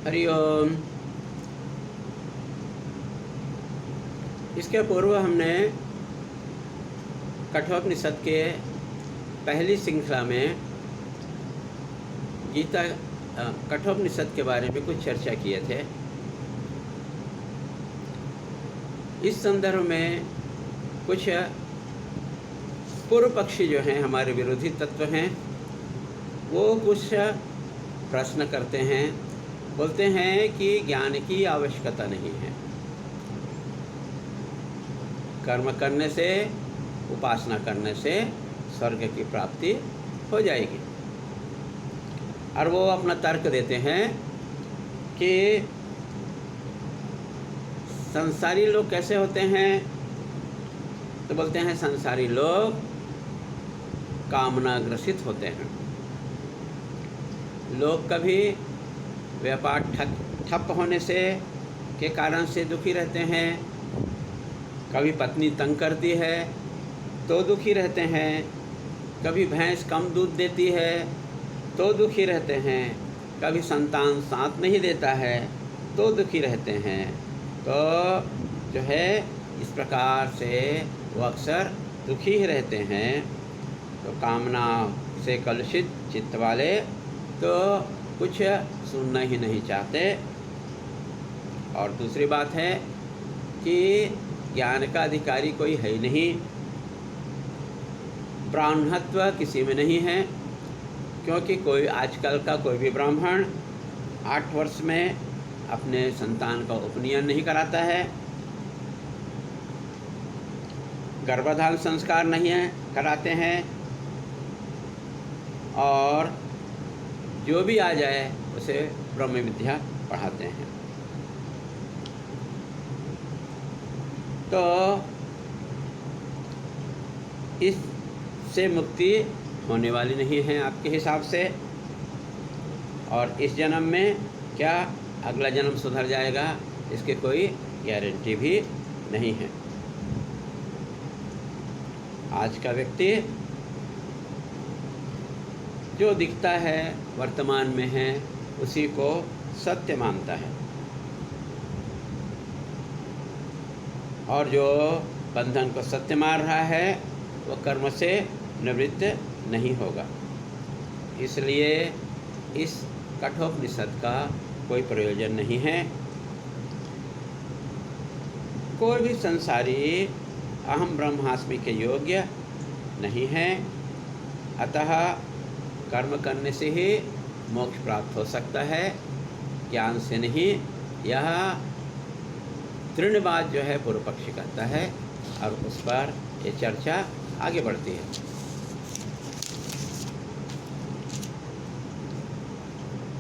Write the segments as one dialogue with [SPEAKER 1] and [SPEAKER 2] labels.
[SPEAKER 1] हरि ओम। इसके पूर्व हमने कठोपनिषद के पहली श्रृंखला में गीता कठोपनिषद के बारे में कुछ चर्चा किए थे। इस संदर्भ में कुछ पूर्व पक्षी जो हैं, हमारे विरोधी तत्व हैं, वो कुछ प्रश्न करते हैं। बोलते हैं कि ज्ञान की आवश्यकता नहीं है, कर्म करने से, उपासना करने से स्वर्ग की प्राप्ति हो जाएगी। और वो अपना तर्क देते हैं कि संसारी लोग कैसे होते हैं। तो बोलते हैं संसारी लोग कामना ग्रसित होते हैं। लोग कभी व्यापार ठप होने से के कारण से दुखी रहते हैं, कभी पत्नी तंग करती है तो दुखी रहते हैं, कभी भैंस कम दूध देती है तो दुखी रहते हैं, कभी संतान साथ नहीं देता है तो दुखी रहते हैं। तो जो है इस प्रकार से वो अक्सर दुखी ही रहते हैं। तो कामना से कलुषित चित्त वाले तो कुछ सुनना ही नहीं चाहते। और दूसरी बात है कि ज्ञान का अधिकारी कोई है ही नहीं, ब्राह्मणत्व किसी में नहीं है, क्योंकि कोई आजकल का कोई भी ब्राह्मण 8 वर्ष में अपने संतान का उपनयन नहीं कराता है, गर्भधारण संस्कार नहीं है कराते हैं, और जो भी आ जाए उसे ब्रह्म विद्या पढ़ाते हैं। तो इससे मुक्ति होने वाली नहीं है आपके हिसाब से। और इस जन्म में क्या अगला जन्म सुधर जाएगा, इसकी कोई गारंटी भी नहीं है। आज का व्यक्ति जो दिखता है, वर्तमान में है, उसी को सत्य मानता है, और जो बंधन को सत्य मान रहा है वो कर्म से निवृत्त नहीं होगा। इसलिए इस कठोपनिषद का कोई प्रयोजन नहीं है। कोई भी संसारी अहम ब्रह्मास्मि के योग्य नहीं है। अतः कर्म करने से ही मोक्ष प्राप्त हो सकता है, ज्ञान से नहीं। यह दृढ़ बात जो है पूर्व पक्षी कहता है, और उस पर ये चर्चा आगे बढ़ती है।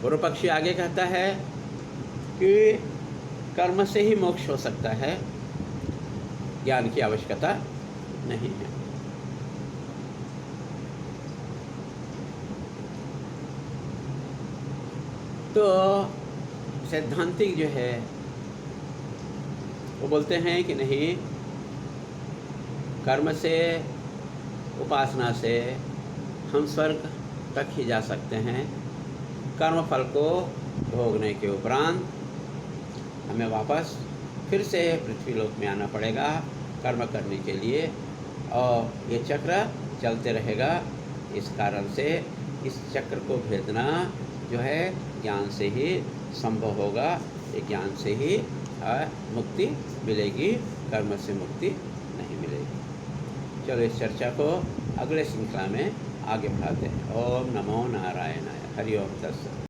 [SPEAKER 1] पूर्व पक्षी आगे कहता है कि कर्म से ही मोक्ष हो सकता है, ज्ञान की आवश्यकता नहीं है। तो सैद्धांतिक जो है वो बोलते हैं कि नहीं, कर्म से, उपासना से हम स्वर्ग तक ही जा सकते हैं। कर्म फल को भोगने के उपरांत हमें वापस फिर से पृथ्वी लोक में आना पड़ेगा कर्म करने के लिए, और ये चक्र चलते रहेगा। इस कारण से इस चक्र को भेदना जो है ज्ञान से ही संभव होगा। ये ज्ञान से ही मुक्ति मिलेगी, कर्म से मुक्ति नहीं मिलेगी। चलो इस चर्चा को अगले श्रृंखला में आगे बढ़ाते हैं। ओम नमो नारायणाय। हरि ओम तत्सत।